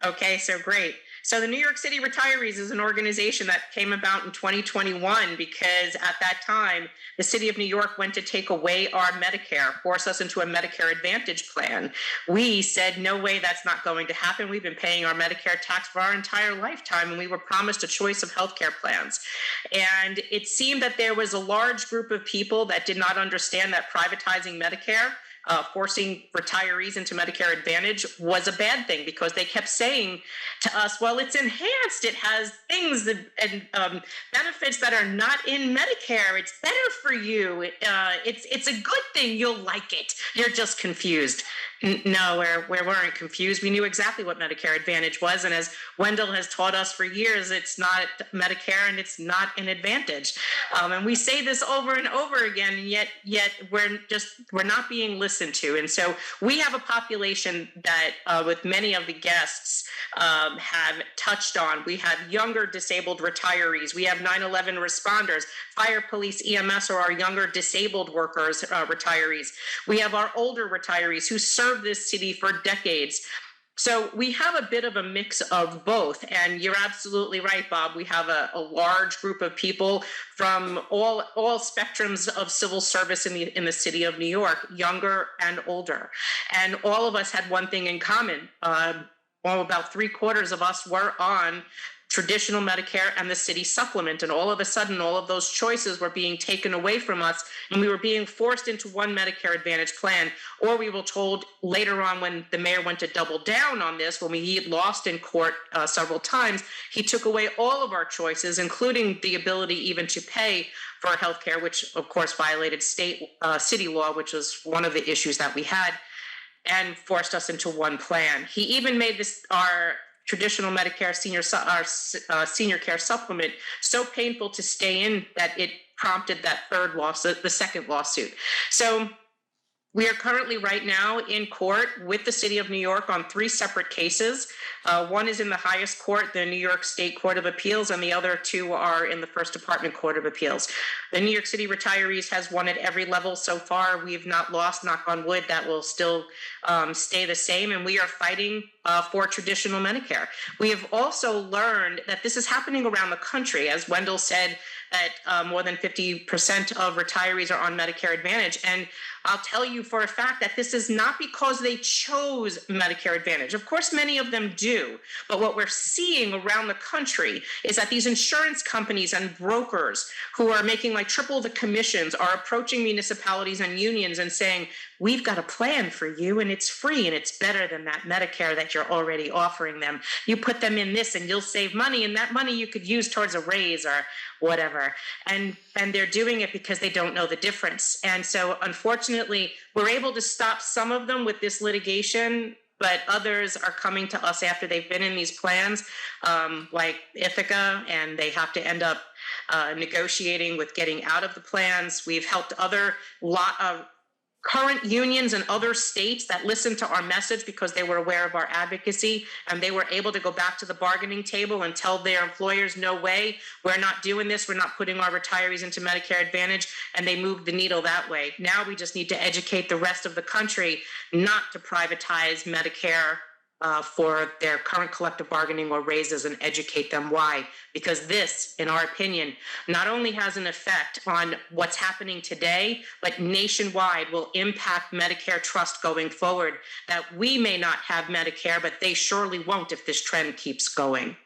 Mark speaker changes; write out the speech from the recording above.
Speaker 1: Okay, so great. So the New York City Retirees is an organization that came about in 2021 because at that time, the city of New York went to take away our Medicare, force us into a Medicare Advantage plan. We said, no way, that's not going to happen. We've been paying our Medicare tax for our entire lifetime, and we were promised a choice of healthcare plans. And it seemed that there was a large group of people that did not understand that privatizing Medicare, forcing retirees into Medicare Advantage was a bad thing, because they kept saying to us, well, it's enhanced. It has things and benefits that are not in Medicare. It's better for you. It's a good thing. You'll like it. You're just confused. No, we weren't confused. We knew exactly what Medicare Advantage was. And as Wendell has taught us for years, it's not Medicare and it's not an advantage. And we say this over and over again, and yet we're not being listened to. And so we have a population that with many of the guests have touched on. We have younger disabled retirees. We have 9/11 responders. Fire, police, EMS are our younger disabled workers, retirees. We have our older retirees who served this city for decades. So we have a bit of a mix of both. And you're absolutely right, Bob. We have a large group of people from all spectrums of civil service in the city of New York, younger and older. And all of us had one thing in common. About 3/4 of us were on traditional Medicare and the city supplement. And all of a sudden, all of those choices were being taken away from us, and we were being forced into one Medicare Advantage plan. Or we were told later on, when the mayor went to double down on this, when he had lost in court several times, he took away all of our choices, including the ability even to pay for healthcare, which of course violated city law, which was one of the issues that we had, and forced us into one plan. He even made our traditional Medicare senior care supplement so painful to stay in that it prompted that third lawsuit, the second lawsuit. So we are currently right now in court with the city of New York on 3 separate cases. One is in the highest court, the New York State Court of Appeals, and the other 2 are in the First Department Court of Appeals. The New York City Retirees has won at every level so far. We have not lost, knock on wood. That will still stay the same, and we are fighting for traditional Medicare. We have also learned that this is happening around the country. As Wendell said, that more than 50% of retirees are on Medicare Advantage. And I'll tell you for a fact that this is not because they chose Medicare Advantage. Of course, many of them do. But what we're seeing around the country is that these insurance companies and brokers who are making like triple the commissions are approaching municipalities and unions and saying, we've got a plan for you and it's free and it's better than that Medicare that you're already offering them. You put them in this and you'll save money, and that money you could use towards a raise or whatever. And they're doing it because they don't know the difference. And so unfortunately, we're able to stop some of them with this litigation, but others are coming to us after they've been in these plans, like Ithaca, and they have to end up negotiating with getting out of the plans. We've helped other current unions in other states that listened to our message because they were aware of our advocacy, and they were able to go back to the bargaining table and tell their employers, no way, we're not doing this. We're not putting our retirees into Medicare Advantage, and they moved the needle that way. Now we just need to educate the rest of the country not to privatize Medicare for their current collective bargaining or raises, and educate them why. Because this, in our opinion, not only has an effect on what's happening today, but nationwide will impact Medicare trust going forward. That we may not have Medicare, but they surely won't if this trend keeps going.